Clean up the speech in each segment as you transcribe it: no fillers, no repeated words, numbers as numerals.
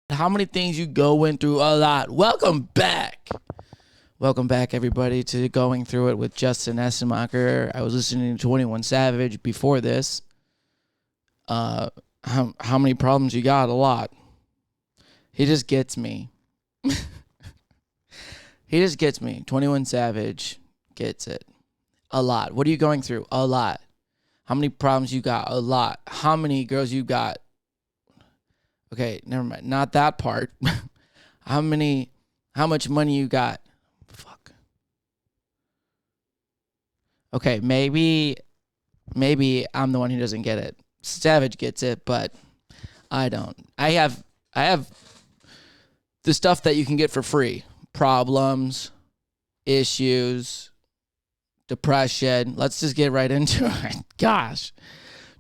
How many things you going through a lot. Welcome back. Welcome back, everybody, to Going Through It with Justin Essenmacher. I was listening to 21 Savage before this. How many problems you got? A lot. He just gets me. He just gets me. 21 Savage gets it. A lot. What are you going through? A lot. How many problems you got? A lot. How many girls you got? Okay, never mind. Not that part. How much money you got? Fuck. Okay, maybe I'm the one who doesn't get it. Savage gets it, but I don't. I have the stuff that you can get for free. Problems, issues, depression. Let's just get right into it. Gosh.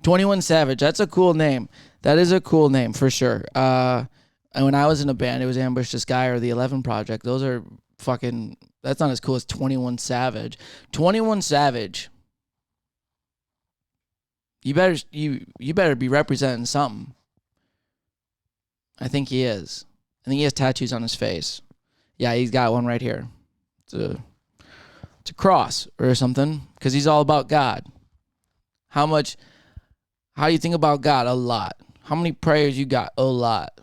21 Savage. That's a cool name. That is a cool name for sure. And when I was in a band, it was Ambush the Sky or the 11 Project. Those are fucking, that's not as cool as 21 Savage. 21 Savage. You better be representing something. I think he is. I think he has tattoos on his face. Yeah, he's got one right here. It's a cross or something because he's all about God. How do you think about God? A lot. How many prayers you got? A lot.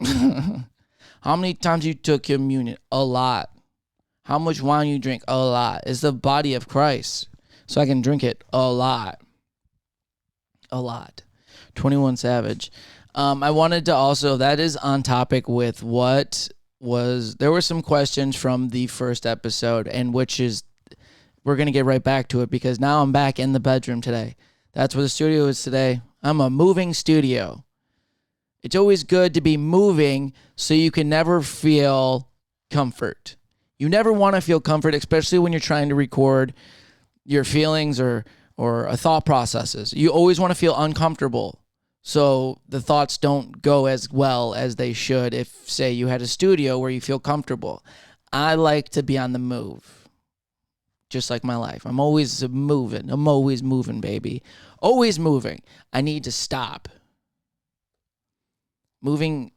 How many times you took communion? A lot. How much wine you drink? A lot. It's the body of Christ. So I can drink it a lot. A lot. 21 Savage. I wanted to also, that is on topic with there were some questions from the first episode, and which is, we're going to get right back to it because now I'm back in the bedroom today. That's where the studio is today. I'm a moving studio. It's always good to be moving so you can never feel comfort. You never want to feel comfort, especially when you're trying to record your feelings or thought processes. You always want to feel uncomfortable so the thoughts don't go as well as they should if, say, you had a studio where you feel comfortable. I like to be on the move, just like my life. I'm always moving. I'm always moving, baby. Always moving. I need to stop. Moving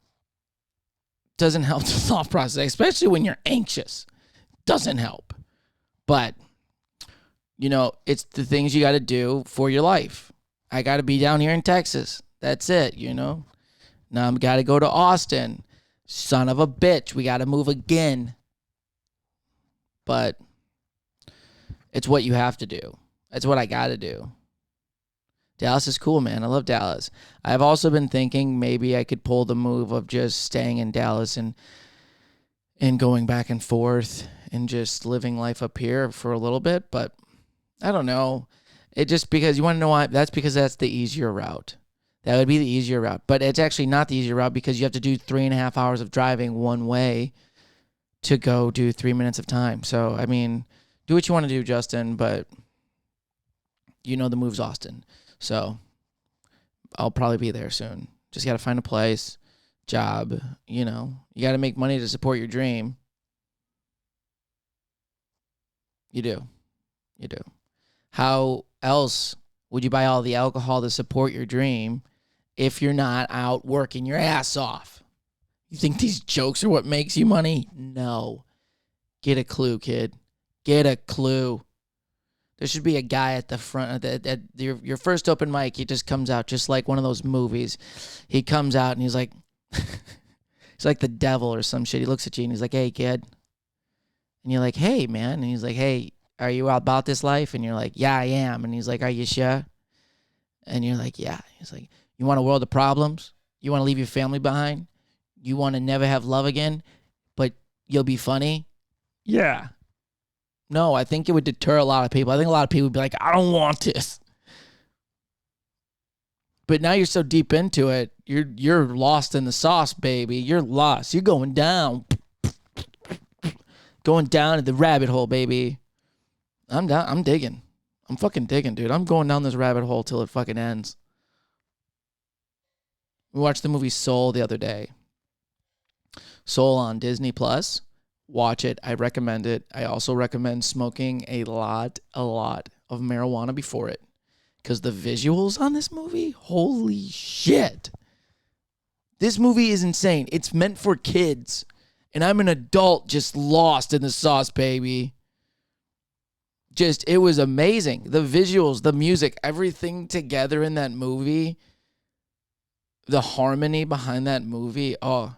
doesn't help the thought process, especially when you're anxious. Doesn't help. But, it's the things you got to do for your life. I got to be down here in Texas. That's it, Now I got to go to Austin. Son of a bitch. We got to move again. But it's what you have to do. That's what I got to do. Dallas is cool, man. I love Dallas. I've also been thinking maybe I could pull the move of just staying in Dallas and going back and forth and just living life up here for a little bit. But I don't know. It just because, you want to know why? That's because that's the easier route. That would be the easier route. But it's actually not the easier route because you have to do 3.5 hours of driving one way to go do 3 minutes of time. So, I mean, do what you want to do, Justin, but the move's Austin. So I'll probably be there soon. Just got to find a place, job, you got to make money to support your dream. You do. How else would you buy all the alcohol to support your dream if you're not out working your ass off? You think these jokes are what makes you money? No. Get a clue, kid. Get a clue. There should be a guy at the front at your first open mic. He just comes out just like one of those movies. He comes out and he's like, he's like the devil or some shit. He looks at you and he's like, "Hey, kid," and you're like, "Hey, man," and he's like, "Hey, are you about this life?" And you're like, "Yeah, I am." And he's like, "Are you sure?" And you're like, "Yeah." He's like, "You want a world of problems? You want to leave your family behind? You want to never have love again, but you'll be funny?" Yeah. No, I think it would deter a lot of people. I think a lot of people would be like, "I don't want this." But now you're so deep into it, you're lost in the sauce, baby. You're lost. You're going down. Going down to the rabbit hole, baby. I'm down. I'm digging. I'm fucking digging, dude. I'm going down this rabbit hole till it fucking ends. We watched the movie Soul the other day. Soul on Disney Plus. Watch it. I recommend it. I also recommend smoking a lot of marijuana before it. Because the visuals on this movie, holy shit. This movie is insane. It's meant for kids. And I'm an adult just lost in the sauce, baby. Just, it was amazing. The visuals, the music, everything together in that movie. The harmony behind that movie. Oh,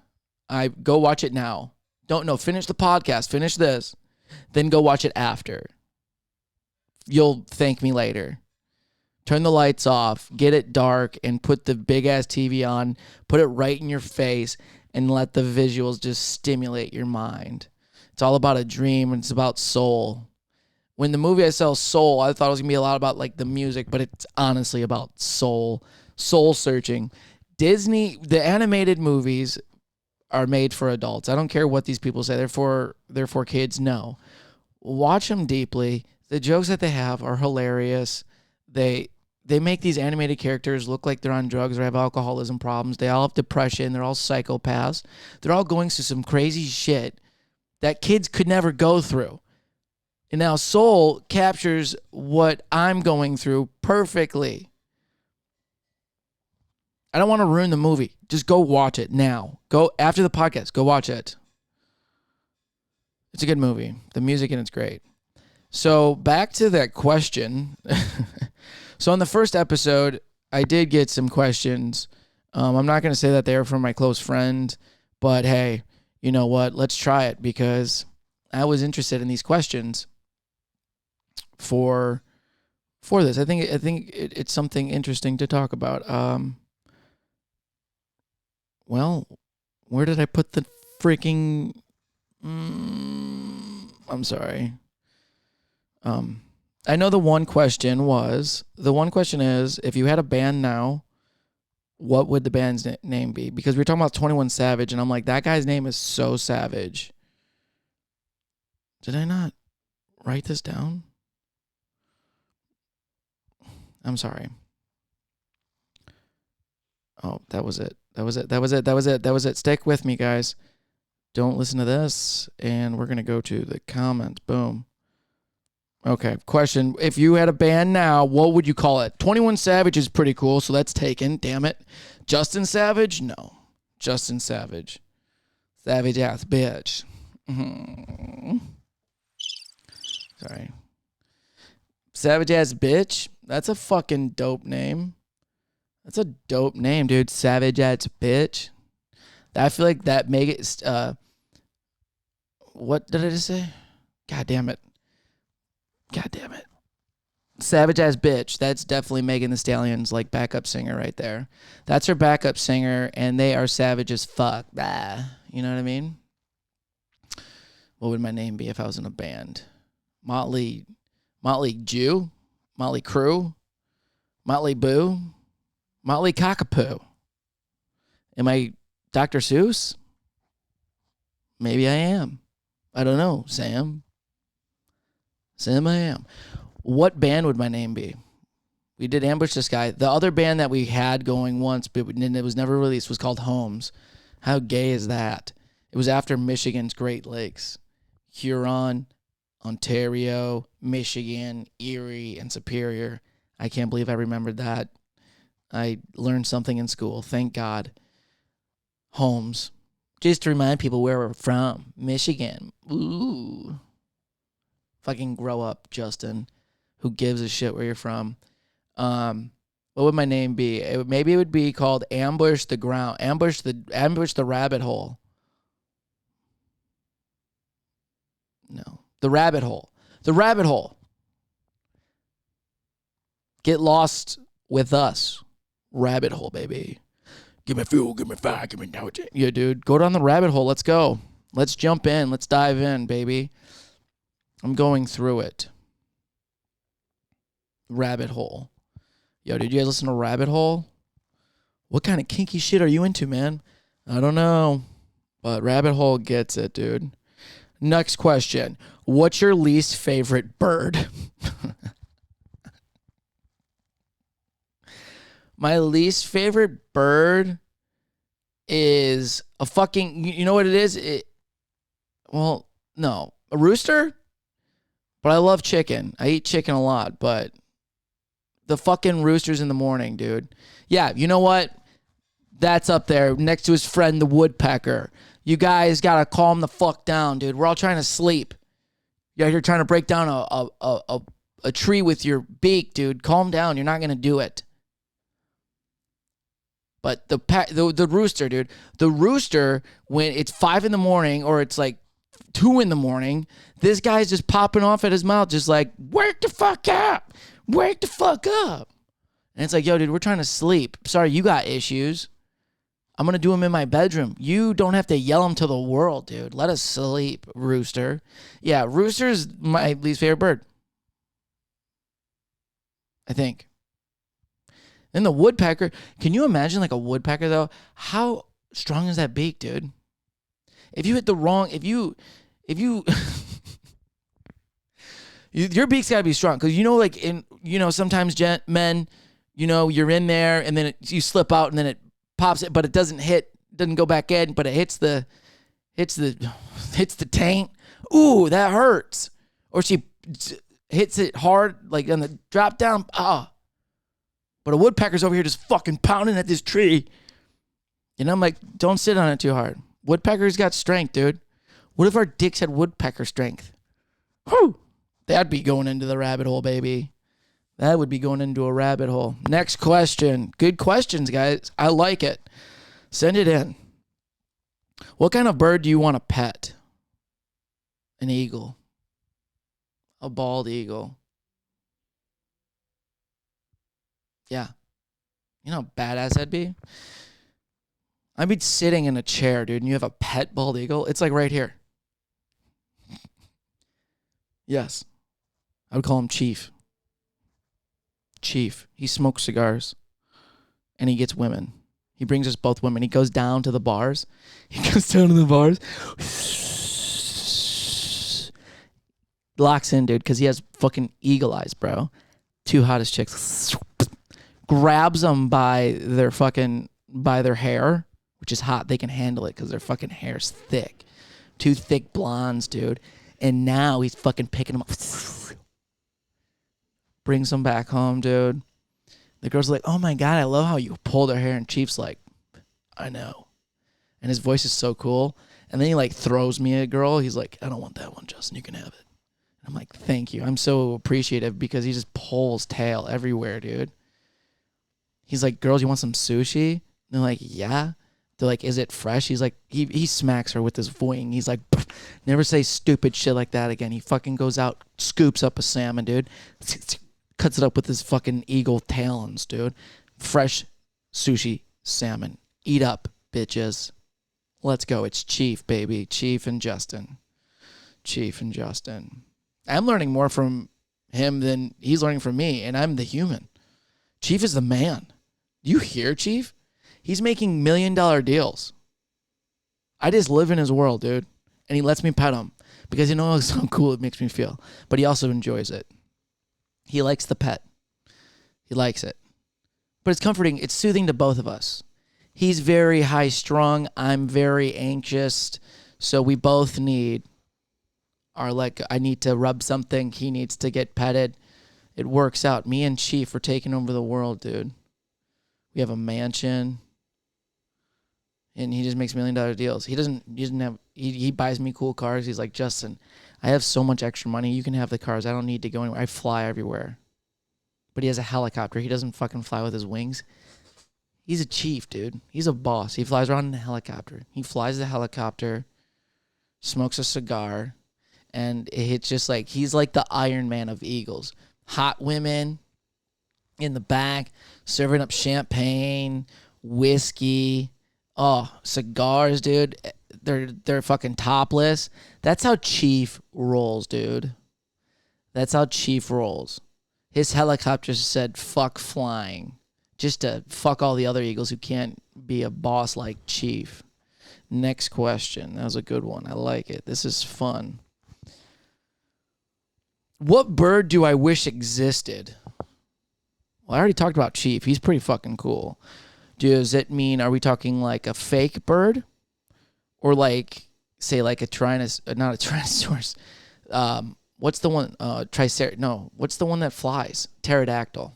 I go watch it now. Finish the podcast. Finish this. Then go watch it after. You'll thank me later. Turn the lights off, get it dark, and put the big-ass TV on, put it right in your face, and let the visuals just stimulate your mind. It's all about a dream, and it's about soul. When the movie I saw Soul, I thought it was going to be a lot about like the music, but it's honestly about soul searching. Disney, the animated movies are made for adults. I don't care what these people say. They're for kids. No. Watch them deeply. The jokes that they have are hilarious. They make these animated characters look like they're on drugs or have alcoholism problems. They all have depression. They're all psychopaths. They're all going through some crazy shit that kids could never go through. And now Soul captures what I'm going through perfectly. I don't want to ruin the movie. Just go watch it now. Go after the podcast. Go watch it. It's a good movie. The music in it's great. So back to that question. So on the first episode, I did get some questions. I'm not going to say that they were from my close friend, but hey, you know what? Let's try it because I was interested in these questions for this. I think it's something interesting to talk about. Well, where did I put the freaking? I'm sorry. I know the one question is, if you had a band now, what would the band's name be? Because we were talking about 21 Savage, and I'm like, that guy's name is so savage. Did I not write this down? I'm sorry. Oh, that was it. Stick with me, guys. Don't listen to this, and we're going to go to the comments. Boom. Okay, question. If you had a band now, what would you call it? 21 Savage is pretty cool, so that's taken. Damn it. Justin Savage? No. Justin Savage. Savage ass bitch. Mm-hmm. Sorry. Savage ass bitch? That's a fucking dope name. That's a dope name, dude. Savage ass bitch. I feel like that make it. What did I just say? God damn it. Savage ass bitch. That's definitely Megan Thee Stallion's like backup singer right there. That's her backup singer, and they are savage as fuck. Bah. You know what I mean? What would my name be if I was in a band? Motley Jew? Motley Crew? Motley Boo? Motley Cockapoo? Am I Dr. Seuss? Maybe I am. I don't know, Sam. Sam I am. What band would my name be? We did Ambush This Guy. The other band that we had going once, but it was never released, was called Holmes. How gay is that? It was after Michigan's Great Lakes. Huron, Ontario, Michigan, Erie, and Superior. I can't believe I remembered that. I learned something in school. Thank God. Holmes. Just to remind people where we're from. Michigan. Ooh. Fucking grow up, Justin. Who gives a shit where you're from? What would my name be? Maybe it would be called Ambush the Ground. Ambush the Rabbit Hole. No. The Rabbit Hole. The Rabbit Hole. Get lost with us. Rabbit Hole, baby. Give me fuel, give me fire, give me nitrogen. Yeah, dude. Go down the rabbit hole. Let's go. Let's jump in. Let's dive in, baby. I'm going through it. Rabbit Hole. Yo, did you guys listen to Rabbit Hole? What kind of kinky shit are you into, man? I don't know. But Rabbit Hole gets it, dude. Next question. What's your least favorite bird? My least favorite bird is a fucking... You know what it is? No. A rooster? But I love chicken. I eat chicken a lot, but the fucking roosters in the morning, dude. Yeah, you know what? That's up there next to his friend, the woodpecker. You guys got to calm the fuck down, dude. We're all trying to sleep. You're trying to break down a tree with your beak, dude. Calm down. You're not going to do it. But the rooster, dude. The rooster, when it's 5 in the morning or it's like 2 in the morning, this guy's just popping off at his mouth just like, wake the fuck up. Wake the fuck up. And it's like, yo, dude, we're trying to sleep. Sorry, you got issues. I'm going to do them in my bedroom. You don't have to yell them to the world, dude. Let us sleep, rooster. Yeah, rooster's my least favorite bird. I think. Then the woodpecker. Can you imagine like a woodpecker, though? How strong is that beak, dude? If you hit the wrong... If you your beak's got to be strong. Because, sometimes men, you're in there and then you slip out and then it pops it, but it doesn't go back in, but it hits the taint. Ooh, that hurts. Or she hits it hard, like on the drop down. But a woodpecker's over here just fucking pounding at this tree. And I'm like, don't sit on it too hard. Woodpecker's got strength, dude. What if our dicks had woodpecker strength? Whew. That'd be going into the rabbit hole, baby. That would be going into a rabbit hole. Next question. Good questions, guys. I like it. Send it in. What kind of bird do you want to pet? An eagle. A bald eagle. Yeah. You know how badass that'd be? I'd be sitting in a chair, dude, and you have a pet bald eagle. It's like right here. Yes. I would call him Chief. Chief. He smokes cigars. And he gets women. He brings us both women. He goes down to the bars. Locks in, dude, because he has fucking eagle eyes, bro. 2 hottest chicks. Grabs them by their hair, which is hot. They can handle it because their fucking hair's thick. 2 thick blondes, dude. And now he's fucking picking them up. Brings them back home, dude. The girl's like, oh my God, I love how you pulled her hair. And Chief's like, I know. And his voice is so cool. And then he like throws me a girl. He's like, I don't want that one, Justin. You can have it. And I'm like, thank you. I'm so appreciative because he just pulls tail everywhere, dude. He's like, girls, you want some sushi? And they're like, yeah. They're like, is it fresh? He's like, he smacks her with his wing. He's like, never say stupid shit like that again. He fucking goes out, scoops up a salmon, dude. Cuts it up with his fucking eagle talons, dude. Fresh sushi salmon. Eat up, bitches. Let's go. It's Chief, baby. Chief and Justin. I'm learning more from him than he's learning from me, and I'm the human. Chief is the man. Do you hear, Chief? He's making $1 million deals. I just live in his world, dude. And he lets me pet him because he knows how cool it makes me feel. But he also enjoys it. He likes the pet. He likes it. But it's comforting. It's soothing to both of us. He's very high strung. I'm very anxious. So we both need I need to rub something. He needs to get petted. It works out. Me and Chief are taking over the world, dude. We have a mansion. And he just makes $1 million deals. He buys me cool cars. He's like, Justin, I have so much extra money. You can have the cars. I don't need to go anywhere. I fly everywhere. But he has a helicopter. He doesn't fucking fly with his wings. He's a chief, dude. He's a boss. He flies around in a helicopter. He flies the helicopter, smokes a cigar, and it's just like, he's like the Iron Man of Eagles. Hot women in the back, serving up champagne, whiskey. Oh, cigars, dude. They're fucking topless. That's how Chief rolls, dude. That's how Chief rolls. His helicopter said, fuck flying. Just to fuck all the other Eagles who can't be a boss like Chief. Next question. That was a good one. I like it. This is fun. What bird do I wish existed? Well, I already talked about Chief. He's pretty fucking cool. Does it mean, are we talking like a fake bird? Or like say like a not a tyrannosaurus. What's the one? No. What's the one that flies? Pterodactyl.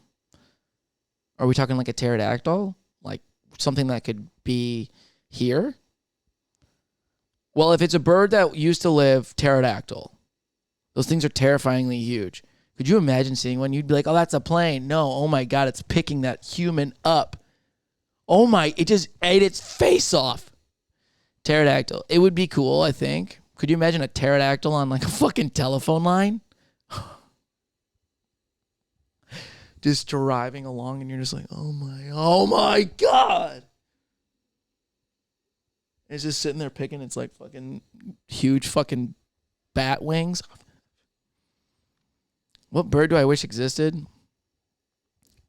Are we talking like a pterodactyl? Like something that could be here? Well, if it's a bird that used to live, pterodactyl. Those things are terrifyingly huge. Could you imagine seeing one? You'd be like, oh, that's a plane. No, oh my God, it's picking that human up. Oh my, it just ate its face off. Pterodactyl. It would be cool, I think. Could you imagine a pterodactyl on like a fucking telephone line? Just driving along and you're just like, oh my God. It's just sitting there picking its like fucking huge fucking bat wings. What bird do I wish existed?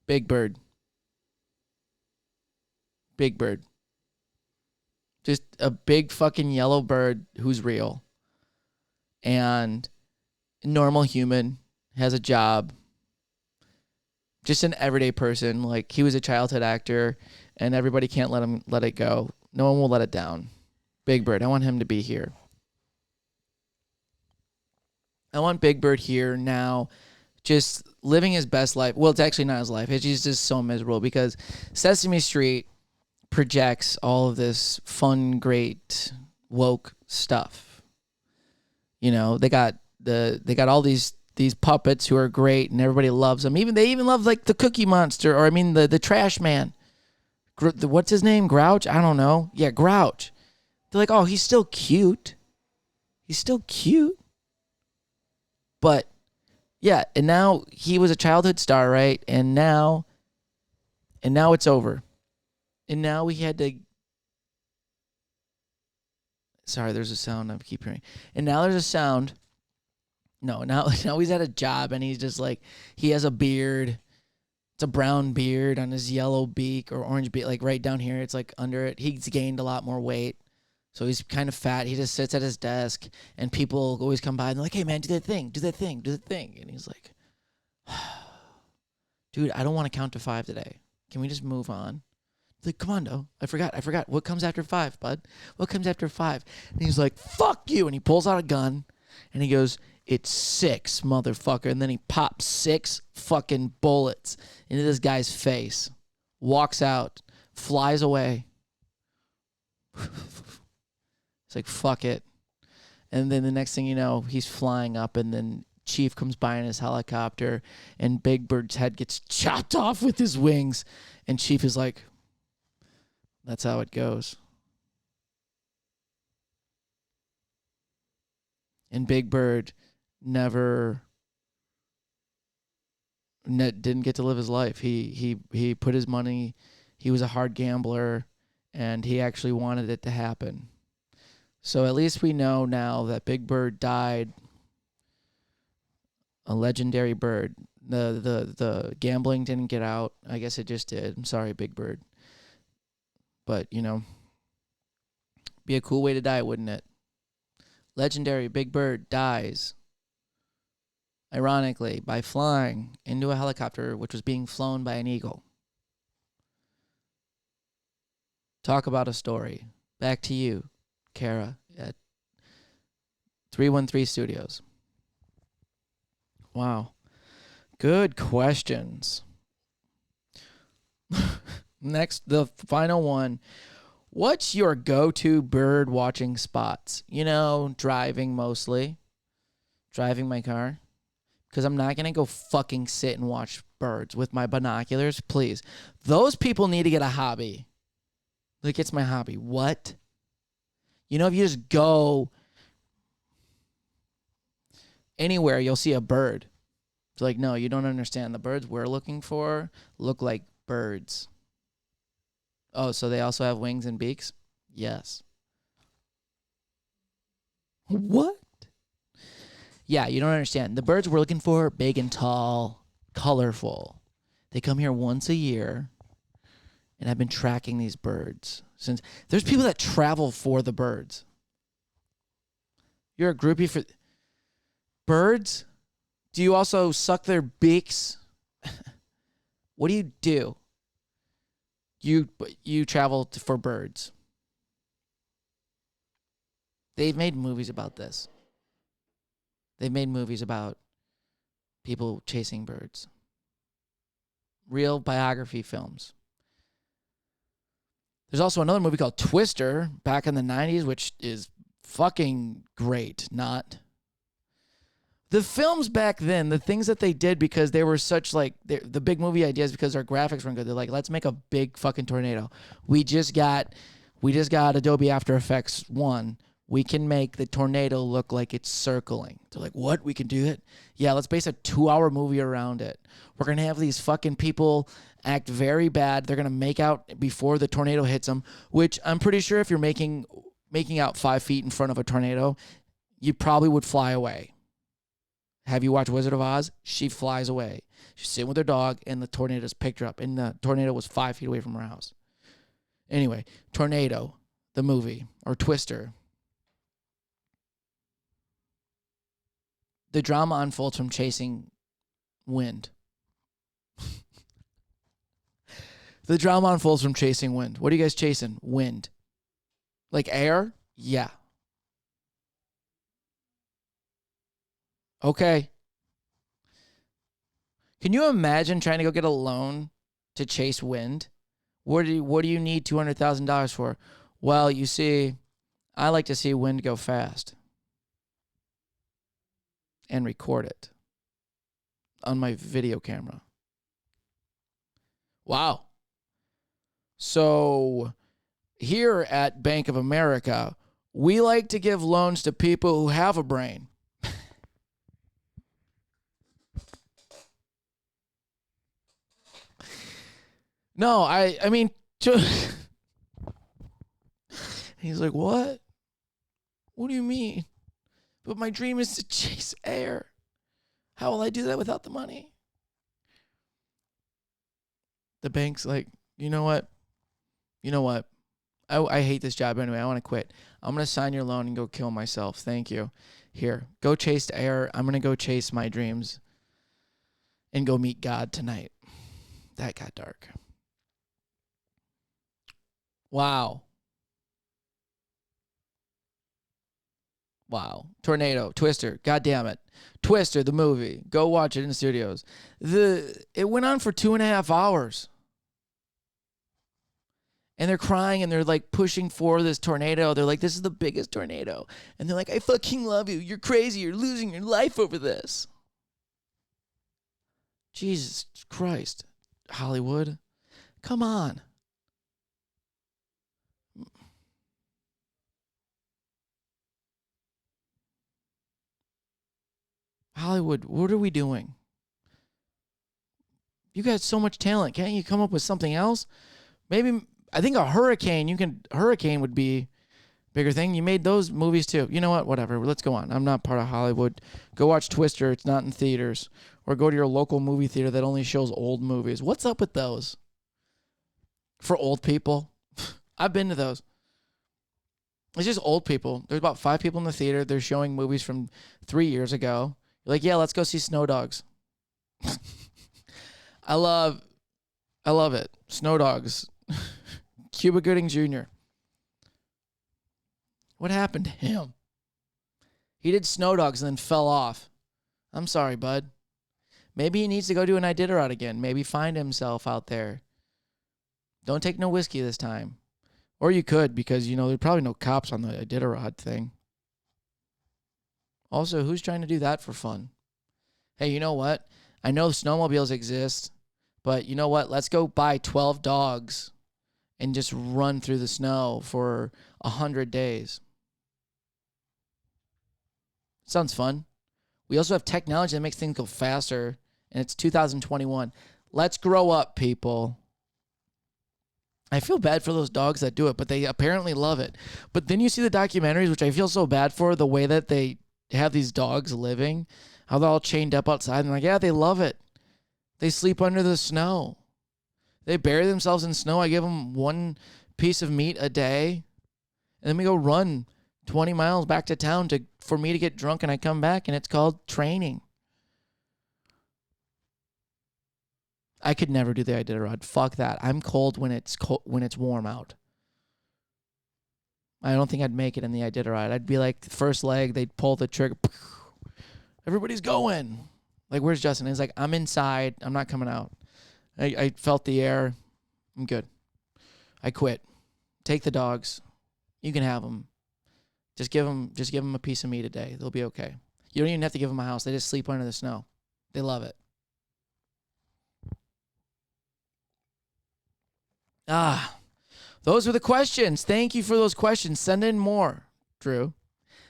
Big bird. Big bird. Just a big fucking yellow bird who's real. And normal human, has a job. Just an everyday person. Like he was a childhood actor and everybody can't let it go. No one will let it down. Big bird. I want him to be here. I want Big Bird here now, just living his best life. Well, it's actually not his life. It's just so miserable because Sesame Street projects all of this fun, great, woke stuff. You know, they got all these puppets who are great and everybody loves them. They even love like the Cookie Monster, or I mean the Trash Man. What's his name? Grouch? I don't know. Yeah, Grouch. They're like, oh, he's still cute. He's still cute. But yeah, and now he was a childhood star, right? And now it's over. And now we had to. Sorry, there's a sound I keep hearing. And now there's a sound. No, now he's at a job and he's just like, he has a beard. It's a brown beard on his yellow beak or orange beak, like right down here. It's like under it. He's gained a lot more weight. So he's kind of fat. He just sits at his desk and people always come by and they're like, hey man, do that thing. And he's like, dude, I don't want to count to 5 today. Can we just move on? Like, come on, though. I forgot. What comes after 5, bud? What comes after 5? And he's like, fuck you. And he pulls out a gun and he goes, it's 6, motherfucker. And then he pops 6 fucking bullets into this guy's face. Walks out. Flies away. It's like, fuck it. And then the next thing you know, he's flying up and then Chief comes by in his helicopter and Big Bird's head gets chopped off with his wings. And Chief is like, that's how it goes. And Big Bird didn't get to live his life. He put his money, he was a hard gambler, and he actually wanted it to happen. So at least we know now that Big Bird died a legendary bird. The gambling didn't get out. I guess it just did. I'm sorry, Big Bird. But, you know, be a cool way to die, wouldn't it? Legendary Big Bird dies, ironically, by flying into a helicopter which was being flown by an eagle. Talk about a story. Back to you, Kara, at 313 Studios. Wow. Good questions. Next, the final one. What's your go-to bird watching spots? You know, driving mostly. Driving my car. Because I'm not going to go fucking sit and watch birds with my binoculars. Please. Those people need to get a hobby. Like, it's my hobby. What? You know, if you just go anywhere, you'll see a bird. It's like, no, you don't understand. The birds we're looking for look like birds. Oh, so they also have wings and beaks? Yes. What? Yeah, you don't understand. The birds we're looking for, big and tall, colorful. They come here once a year, and I've been tracking these birds since. There's people that travel for the birds. You're a groupie for birds? Do you also suck their beaks? What do you do? You travel for birds. They've made movies about this. They've made movies about people chasing birds. Real biography films. There's also another movie called Twister back in the 90s, which is fucking great. Not the films back then, the things that they did because they were such like the big movie ideas because our graphics weren't good. They're like, let's make a big fucking tornado. We just got Adobe After Effects 1. We can make the tornado look like it's circling. They're like, what? We can do it? Yeah, let's base a 2-hour movie around it. We're going to have these fucking people act very bad. They're going to make out before the tornado hits them, which I'm pretty sure if you're making out 5 feet in front of a tornado, you probably would fly away. Have you watched Wizard of Oz? She flies away. She's sitting with her dog, and the tornado just picked her up, and the tornado was 5 feet away from her house. Anyway, Tornado, the movie, or Twister. The drama unfolds from chasing wind. The drama unfolds from chasing wind. What are you guys chasing? Wind. Like air? Yeah. Okay. Can you imagine trying to go get a loan to chase wind? What do you need $200,000 for? Well, you see, I like to see wind go fast and record it on my video camera. Wow. So here at Bank of America, we like to give loans to people who have a brain. No, I mean, he's like, what? What do you mean? But my dream is to chase air. How will I do that without the money? The bank's like, you know what? I hate this job anyway. I want to quit. I'm going to sign your loan and go kill myself. Thank you. Here, go chase air. I'm going to go chase my dreams and go meet God tonight. That got dark. Wow. Tornado, Twister, God damn it. Twister, the movie. Go watch it in the studios. It went on for 2.5 hours. And they're crying and they're like pushing for this tornado. They're like, this is the biggest tornado. And they're like, I fucking love you. You're crazy. You're losing your life over this. Jesus Christ. Hollywood. Come on. Hollywood, what are we doing? You got so much talent. Can't you come up with something else? Maybe, I think a hurricane would be a bigger thing. You made those movies too. You know what? Whatever. Let's go on. I'm not part of Hollywood. Go watch Twister. It's not in theaters. Or go to your local movie theater that only shows old movies. What's up with those? For old people? I've been to those. It's just old people. There's about 5 people in the theater. They're showing movies from 3 years ago. You're like, yeah, let's go see Snow Dogs. I love it. Snow Dogs. Cuba Gooding Jr. What happened to him? He did Snow Dogs and then fell off. I'm sorry, bud. Maybe he needs to go do an Iditarod again. Maybe find himself out there. Don't take no whiskey this time. Or you could, because, there's probably no cops on the Iditarod thing. Also, who's trying to do that for fun? Hey, you know what? I know snowmobiles exist, but you know what? Let's go buy 12 dogs and just run through the snow for 100 days. Sounds fun. We also have technology that makes things go faster, and it's 2021. Let's grow up, people. I feel bad for those dogs that do it, but they apparently love it. But then you see the documentaries, which I feel so bad for, the way that they have these dogs living, how they're all chained up outside, and like, yeah, they love it. They sleep under the snow. They bury themselves in snow. I give them 1 piece of meat a day, and then we go run 20 miles back to town for me to get drunk, and I come back, and it's called training. I could never do the Iditarod. Fuck that. I'm cold when it's warm out. I don't think I'd make it in the Iditarod. I'd be like, first leg, they'd pull the trigger. Everybody's going. Like, where's Justin? He's like, I'm inside. I'm not coming out. I felt the air. I'm good. I quit. Take the dogs. You can have them. Just give them a piece of me today. They'll be okay. You don't even have to give them a house. They just sleep under the snow. They love it. Those were the questions. Thank you for those questions. Send in more, Drew.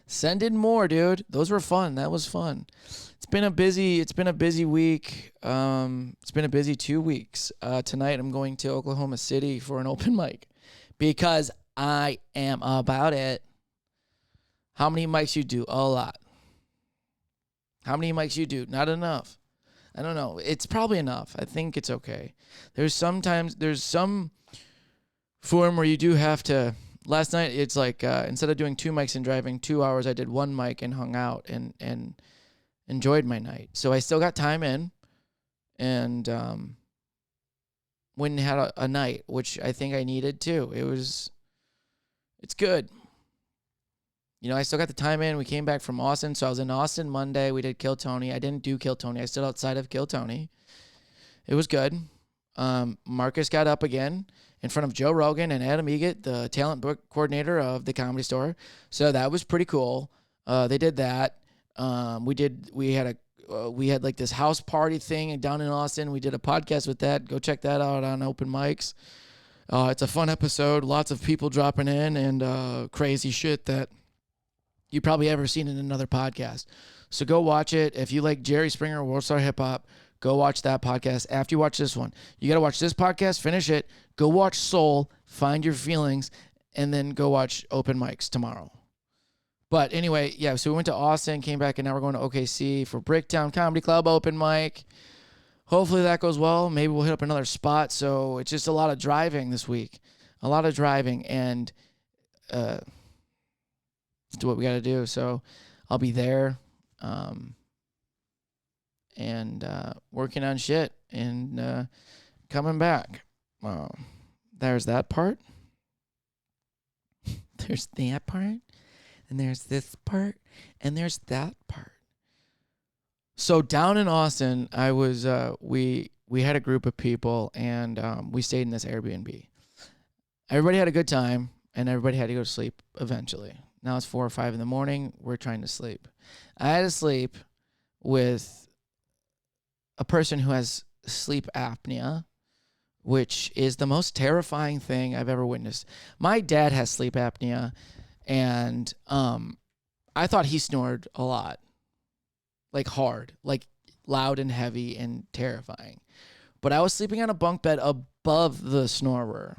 Send in more, dude. Those were fun. That was fun. It's been a busy week. It's been a busy 2 weeks. Tonight I'm going to Oklahoma City for an open mic because I am about it. How many mics you do? A lot. How many mics you do? Not enough. I don't know. It's probably enough. I think it's okay. There's some form where you do have to. Last night it's like instead of doing 2 mics and driving 2 hours, I did 1 mic and hung out and enjoyed my night. So I still got time in, and went and had a night, which I think I needed too. It's good. You know, I still got the time in. We came back from Austin, so I was in Austin Monday. We did Kill Tony. I didn't do Kill Tony. I stood outside of Kill Tony. It was good. Marcus got up again in front of Joe Rogan and Adam Egget, the talent book coordinator of the Comedy Store. So that was pretty cool. They did that. We had like this house party thing down in Austin. We did a podcast with that. Go check that out on Open Mics. It's a fun episode. Lots of people dropping in and crazy shit that you probably ever seen in another podcast. So go watch it. If you like Jerry Springer, World Star Hip Hop, go watch that podcast after you watch this one. You got to watch this podcast, finish it, go watch Soul, find your feelings, and then go watch Open Mics tomorrow. But anyway, yeah, so we went to Austin, came back, and now we're going to OKC for Bricktown Comedy Club Open Mic. Hopefully that goes well. Maybe we'll hit up another spot. So it's just a lot of driving this week. A lot of driving, and let's do what we got to do. So I'll be there and working on shit and coming back. There's that part. There's that part. And there's this part. And there's that part. So down in Austin, I was we had a group of people, and we stayed in this Airbnb. Everybody had a good time, and everybody had to go to sleep eventually. Now it's 4 or 5 in the morning. We're trying to sleep. I had to sleep with a person who has sleep apnea, which is the most terrifying thing I've ever witnessed. My dad has sleep apnea, and I thought he snored a lot, like hard, like loud and heavy and terrifying. But I was sleeping on a bunk bed above the snorer.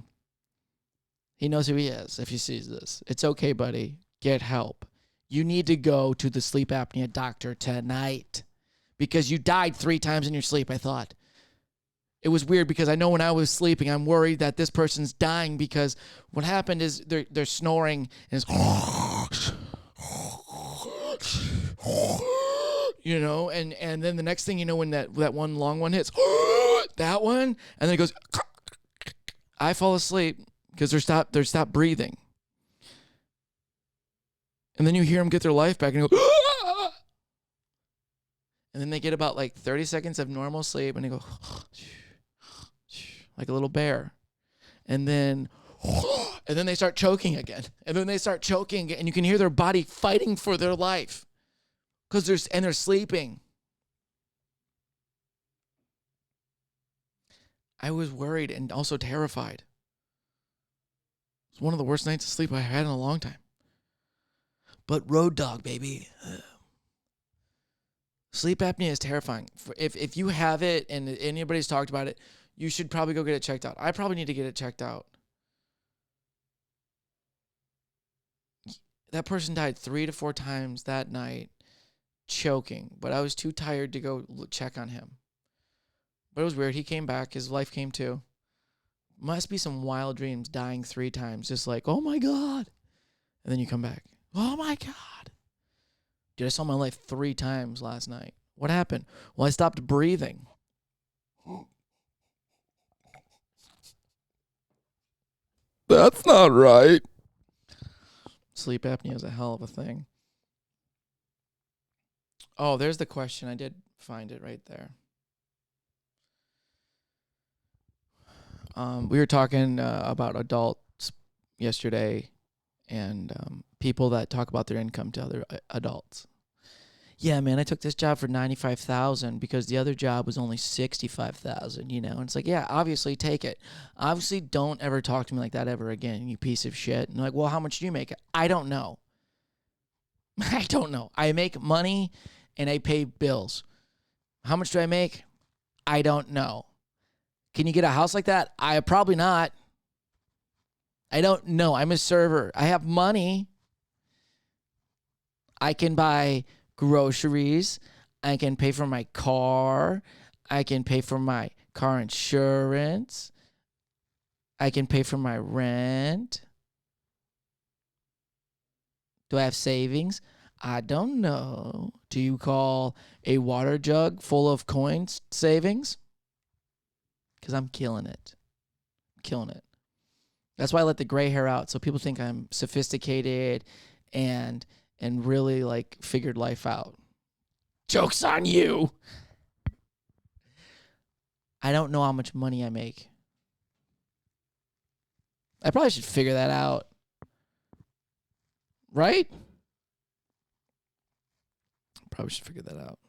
He knows who he is if he sees this. It's okay, buddy. Get help. You need to go to the sleep apnea doctor tonight because you died 3 times in your sleep, I thought. It was weird because I know when I was sleeping, I'm worried that this person's dying because what happened is they're snoring and it's you know, and then the next thing you know, when that one long one hits, that one, and then it goes, I fall asleep because they're stopped breathing. And then you hear them get their life back and go, and then they get about like 30 seconds of normal sleep and they go like a little bear. And then they start choking again. And then they start choking and you can hear their body fighting for their life because they're sleeping. I was worried and also terrified. It's one of the worst nights of sleep I had in a long time. But road dog, baby. Sleep apnea is terrifying. If you have it and anybody's talked about it, you should probably go get it checked out. I probably need to get it checked out. That person died 3 to 4 times that night, choking. But I was too tired to go check on him. But it was weird. He came back. His life came too. Must be some wild dreams, dying 3 times. Just like, oh my God. And then you come back. Oh my God. Dude, I saw my life 3 times last night. What happened? Well, I stopped breathing. That's not right. Sleep apnea is a hell of a thing. Oh, there's the question. I did find it right there. We were talking about adults yesterday and people that talk about their income to other adults. Yeah, man, I took this job for $95,000 because the other job was only $65,000. And it's like, yeah, obviously take it. Obviously, don't ever talk to me like that ever again, you piece of shit. And like, well, how much do you make? I don't know. I don't know. I make money and I pay bills. How much do I make? I don't know. Can you get a house like that? I probably not. I don't know. I'm a server. I have money. I can buy groceries. I can pay for my car. I can pay for my car insurance. I can pay for my rent. Do I have savings? I don't know. Do you call a water jug full of coins savings? Because I'm killing it. Killing it. That's why I let the gray hair out, so people think I'm sophisticated and really like figured life out. Joke's on you. I don't know how much money I make. I probably should figure that out. Right? Probably should figure that out.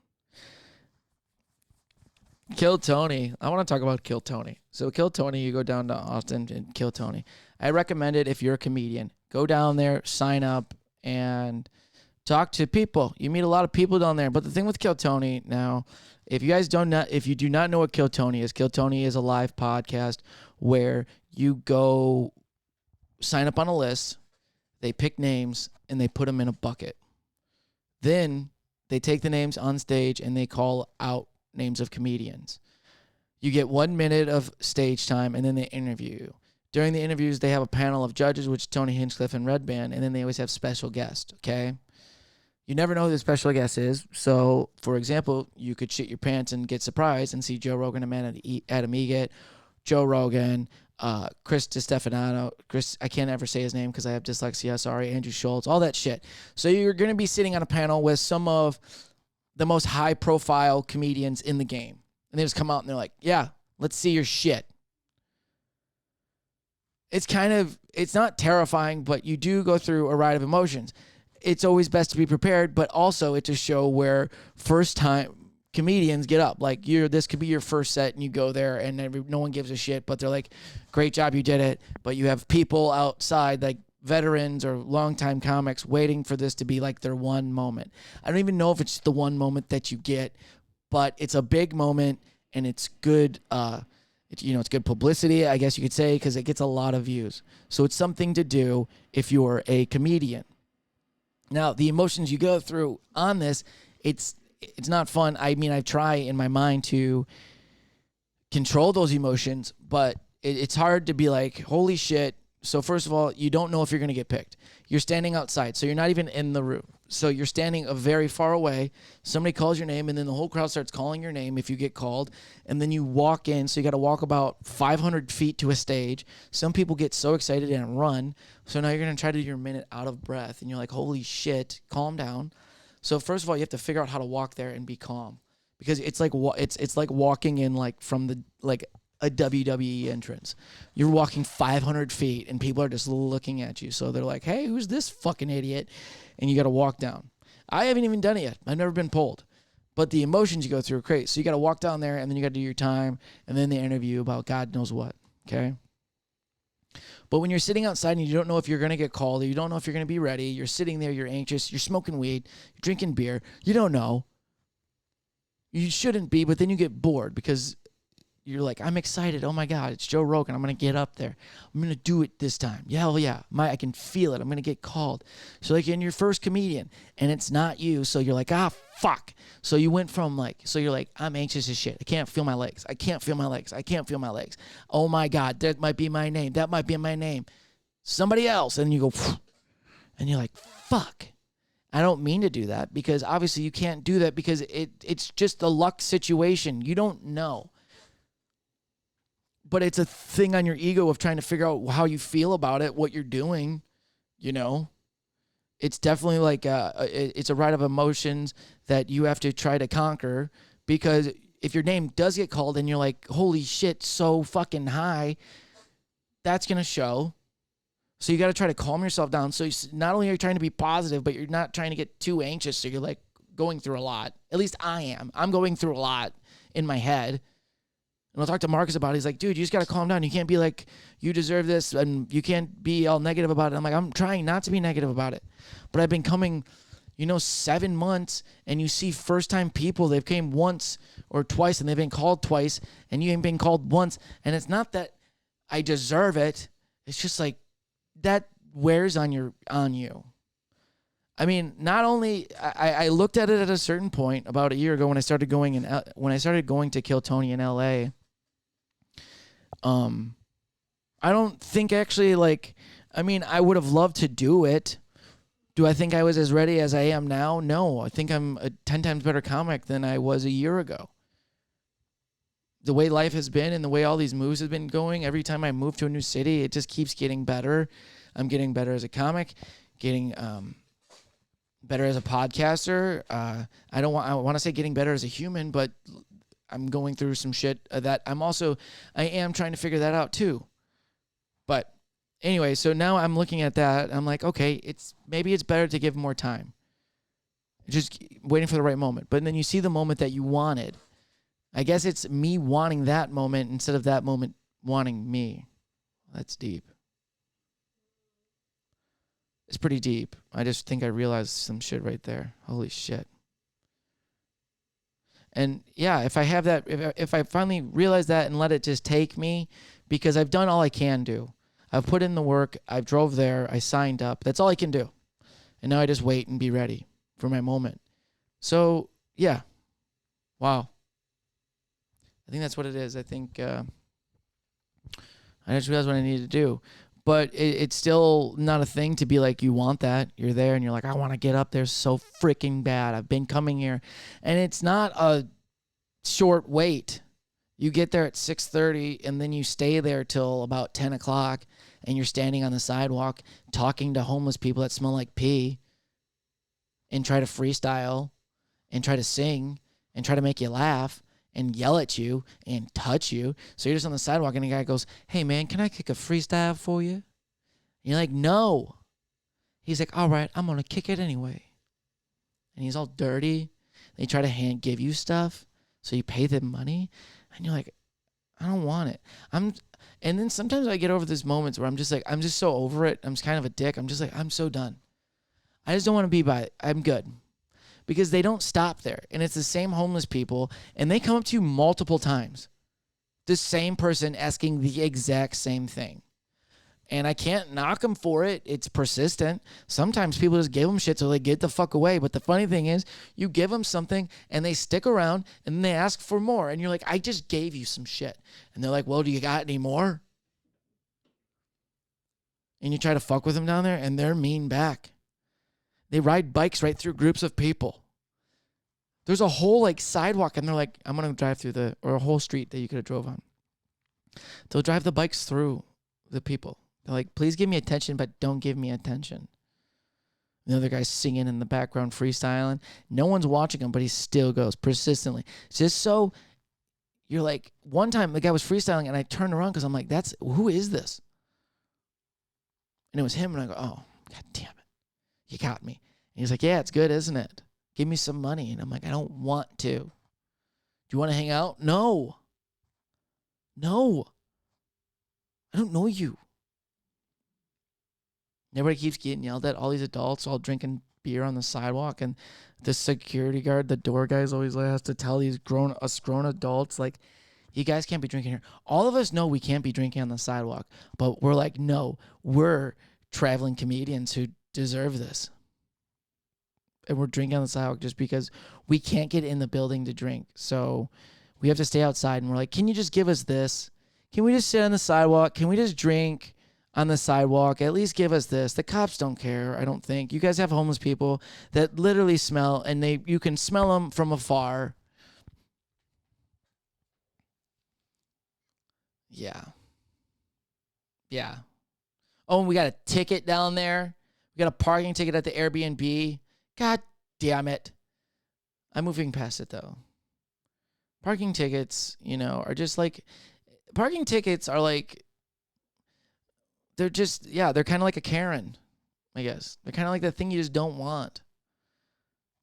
Kill Tony. I want to talk about Kill Tony. So Kill Tony, you go down to Austin and Kill Tony. I recommend it if you're a comedian. Go down there, sign up, and talk to people. You meet a lot of people down there. But the thing with Kill Tony now, if you do not know what Kill Tony is a live podcast where you go sign up on a list, they pick names, and they put them in a bucket. Then they take the names on stage and they call out names of comedians. You get 1 minute of stage time, and then they interview you. During the interviews, they have a panel of judges, which is Tony Hinchcliffe and Red Band, and then they always have special guests, okay? You never know who the special guest is. So, for example, you could shit your pants and get surprised and see Joe Rogan and Adam Egget, Joe Rogan, Chris DiStefano, I can't ever say his name because I have dyslexia, sorry, Andrew Schultz, all that shit. So you're going to be sitting on a panel with some of the most high-profile comedians in the game. And they just come out and they're like, yeah, let's see your shit. It's not terrifying, but you do go through a ride of emotions. It's always best to be prepared, but also it's a show where first-time comedians get up. Like, this could be your first set, and you go there, and no one gives a shit, but they're like, great job, you did it. But you have people outside, like veterans or longtime comics, waiting for this to be like their one moment. I don't even know if it's the one moment that you get, but it's a big moment, and it's good. It's good publicity, I guess you could say, because it gets a lot of views. So it's something to do if you're a comedian. Now, the emotions you go through on this, it's not fun. I mean, I try in my mind to control those emotions, but it's hard to be like, holy shit. So first of all, you don't know if you're going to get picked. You're standing outside, so you're not even in the room. So you're standing very far away. Somebody calls your name, and then the whole crowd starts calling your name if you get called. And then you walk in, so you got to walk about 500 feet to a stage. Some people get so excited and run. So now you're going to try to do your minute out of breath, and you're like, holy shit, calm down. So first of all, you have to figure out how to walk there and be calm, because it's like walking in like from the a WWE entrance. You're walking 500 feet and people are just looking at you. So they're like, hey, who's this fucking idiot? And you got to walk down. I haven't even done it yet. I've never been pulled. But the emotions you go through are crazy. So you got to walk down there, and then you got to do your time, and then they interview you about God knows what. Okay? But when you're sitting outside and you don't know if you're going to get called, or you don't know if you're going to be ready, you're sitting there, you're anxious, you're smoking weed, you're drinking beer, you don't know. You shouldn't be, but then you get bored because you're like, I'm excited. Oh my God, it's Joe Rogan. I'm going to get up there. I'm going to do it this time. Yeah, hell yeah. I can feel it. I'm going to get called. So like in your first comedian, and it's not you. So you're like, fuck. So you went from you're like, I'm anxious as shit. I can't feel my legs. I can't feel my legs. I can't feel my legs. Oh my God, that might be my name. That might be my name. Somebody else. And you go, and you're like, fuck. I don't mean to do that, because obviously you can't do that, because it's just a luck situation. You don't know. But it's a thing on your ego of trying to figure out how you feel about it, what you're doing, it's definitely like it's a ride of emotions that you have to try to conquer, because if your name does get called and you're like, holy shit, so fucking high, that's going to show. So you got to try to calm yourself down. So not only are you trying to be positive, but you're not trying to get too anxious. So you're like going through a lot. At least I am. I'm going through a lot in my head. And I'll talk to Marcus about it. He's like, dude, you just got to calm down. You can't be like, you deserve this, and you can't be all negative about it. I'm like, I'm trying not to be negative about it. But I've been coming, 7 months, and you see first-time people. They've came once or twice, and they've been called twice, and you ain't been called once. And it's not that I deserve it. It's just like that wears on you. I mean, not only I looked at it at a certain point about a year ago when I started going to Kill Tony in LA. I don't think actually I would have loved to do it. Do I think I was as ready as I am now? No, I think I'm a 10 times better comic than I was a year ago. The way life has been and the way all these moves have been going, every time I move to a new city, it just keeps getting better. I'm getting better as a comic, getting better as a podcaster. I want to say getting better as a human, but I'm going through some shit that I am trying to figure that out too. But anyway, so now I'm looking at that. I'm like, okay, maybe it's better to give more time. Just waiting for the right moment. But then you see the moment that you wanted. I guess it's me wanting that moment instead of that moment wanting me. That's deep. It's pretty deep. I just think I realized some shit right there. Holy shit. And yeah, if I have that, if I finally realize that and let it just take me, because I've done all I can do. I've put in the work. I've drove there. I signed up. That's all I can do. And now I just wait and be ready for my moment. So yeah. Wow. I think that's what it is. I think I just realized what I needed to do. But it's still not a thing to be like, you want that. You're there and you're like, I want to get up there so freaking bad. I've been coming here. And it's not a short wait. You get there at 6:30 and then you stay there till about 10 o'clock and you're standing on the sidewalk talking to homeless people that smell like pee and try to freestyle and try to sing and try to make you laugh and yell at you and touch you. So you're just on the sidewalk and the guy goes, hey man, can I kick a freestyle for you? And you're like, no. He's like, all right, I'm going to kick it anyway. And he's all dirty. They try to give you stuff. So you pay them money. And you're like, I don't want it. And then sometimes I get over these moments where I'm just so over it. I'm just kind of a dick. I'm just like, I'm so done. I just don't want to be by it. I'm good. Because they don't stop there. And it's the same homeless people. And they come up to you multiple times. The same person asking the exact same thing. And I can't knock them for it. It's persistent. Sometimes people just give them shit so they get the fuck away. But the funny thing is, you give them something and they stick around and then they ask for more. And you're like, I just gave you some shit. And they're like, well, do you got any more? And you try to fuck with them down there and they're mean back. They ride bikes right through groups of people. There's a whole sidewalk and they're like, I'm going to drive through or a whole street that you could have drove on. They'll drive the bikes through the people. They're like, please give me attention, but don't give me attention. The other guy's singing in the background, freestyling. No one's watching him, but he still goes persistently. Just so you're like, one time the guy was freestyling and I turned around because I'm like, who is this? And it was him. And I go, oh, God damn it. You got me. And he's like, yeah, it's good, isn't it? Give me some money. And I'm like, I don't want to. Do you want to hang out? No. I don't know you. Everybody keeps getting yelled at. All these adults all drinking beer on the sidewalk. And the security guard, the door guys always has to tell these grown adults, like, you guys can't be drinking here. All of us know we can't be drinking on the sidewalk. But we're like, no, we're traveling comedians who deserve this. And we're drinking on the sidewalk just because we can't get in the building to drink. So we have to stay outside. And we're like, can you just give us this? Can we just sit on the sidewalk? Can we just drink on the sidewalk? At least give us this. The cops don't care, I don't think. You guys have homeless people that literally smell, and you can smell them from afar. Yeah. Oh, and we got a ticket down there We got a parking ticket at the Airbnb. God damn it. I'm moving past it, though. Parking tickets, are just like... Parking tickets are like... They're just... Yeah, they're kind of like a Karen, I guess. They're kind of like the thing you just don't want.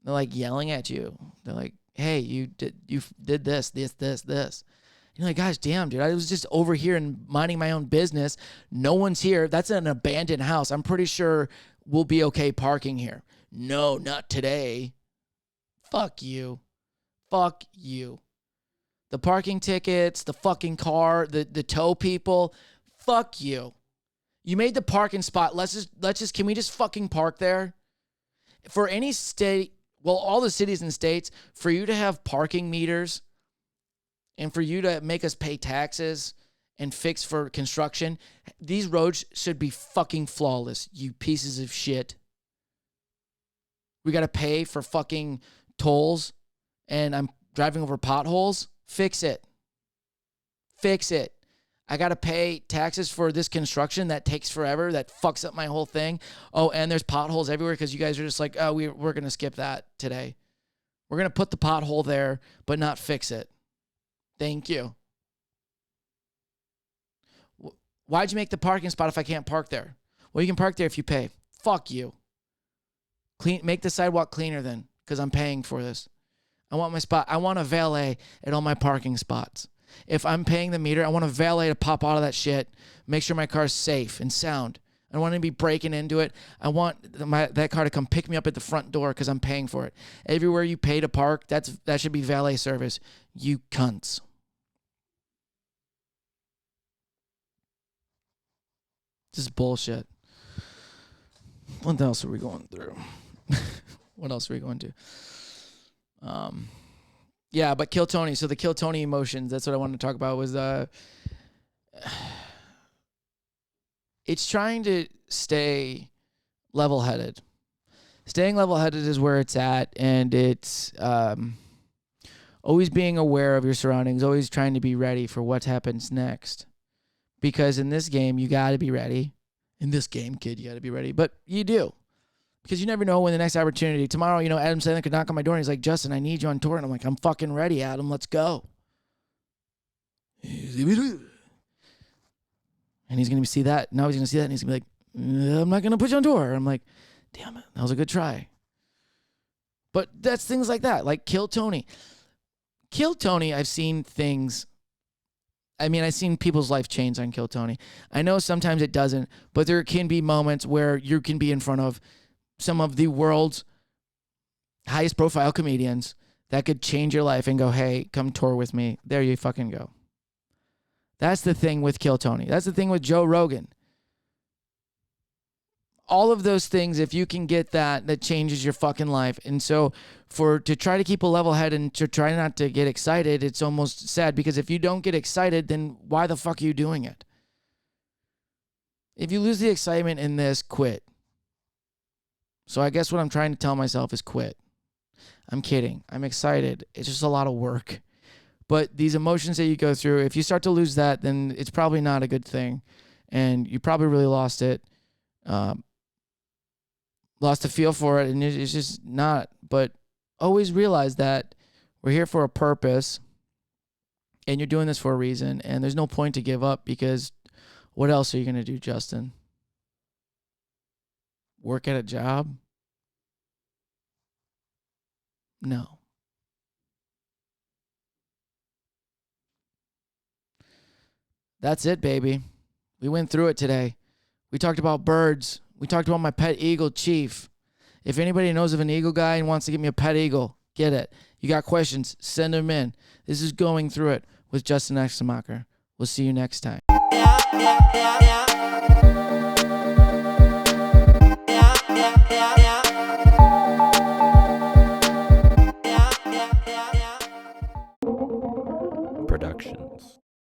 They're like yelling at you. They're like, hey, you did this. You're like, gosh damn, dude, I was just over here and minding my own business. No one's here. That's an abandoned house. I'm pretty sure we'll be okay parking here. No, not today. Fuck you. Fuck you. The parking tickets, the fucking car, the tow people. Fuck you. You made the parking spot. Can we just fucking park there? For any state, well, all the cities and states, for you to have parking meters and for you to make us pay taxes and fix for construction, these roads should be fucking flawless, you pieces of shit. We got to pay for fucking tolls and I'm driving over potholes. Fix it. Fix it. I got to pay taxes for this construction that takes forever, that fucks up my whole thing. Oh, and there's potholes everywhere because you guys are just like, oh, we're going to skip that today. We're going to put the pothole there, but not fix it. Thank you. Why'd you make the parking spot if I can't park there? Well, you can park there if you pay. Fuck you. Make the sidewalk cleaner then, because I'm paying for this. I want my spot. I want a valet at all my parking spots. If I'm paying the meter, I want a valet to pop out of that shit, make sure my car's safe and sound. I don't want to be breaking into it. I want that car to come pick me up at the front door because I'm paying for it. Everywhere you pay to park, that should be valet service. You cunts. This is bullshit. What else are we going through? What else are we going to? Yeah, but Kill Tony. So the Kill Tony emotions, that's what I wanted to talk about, was it's trying to stay level-headed. Staying level-headed is where it's at, and it's always being aware of your surroundings, always trying to be ready for what happens next. Because in this game, you got to be ready. In this game, kid, you got to be ready. But you do. Because you never know when the next opportunity. Tomorrow, Adam Sandler could knock on my door and he's like, Justin, I need you on tour. And I'm like, I'm fucking ready, Adam. Let's go. And he's going to see that. Now he's going to see that and he's going to be like, I'm not going to put you on tour. I'm like, damn it. That was a good try. But that's things like that. Like Kill Tony. Kill Tony, I've seen things. I've seen people's life change on Kill Tony. I know sometimes it doesn't, but there can be moments where you can be in front of some of the world's highest profile comedians that could change your life and go, hey, come tour with me. There you fucking go. That's the thing with Kill Tony. That's the thing with Joe Rogan. All of those things, if you can get that changes your fucking life. And so to try to keep a level head and to try not to get excited, it's almost sad, because if you don't get excited, then why the fuck are you doing it? If you lose the excitement in this, quit. So I guess what I'm trying to tell myself is quit. I'm kidding. I'm excited. It's just a lot of work. But these emotions that you go through, if you start to lose that, then it's probably not a good thing. And you probably really lost it. Lost a feel for it, and it's just not. But always realize that we're here for a purpose, and you're doing this for a reason, and there's no point to give up, because what else are you going to do, Justin? Work at a job? No. That's it, baby. We went through it today. We talked about birds. We talked about my pet eagle, Chief. If anybody knows of an eagle guy and wants to give me a pet eagle, get it. You got questions, send them in. This is Going Through It with Justin Essenmacher. We'll see you next time. Yeah.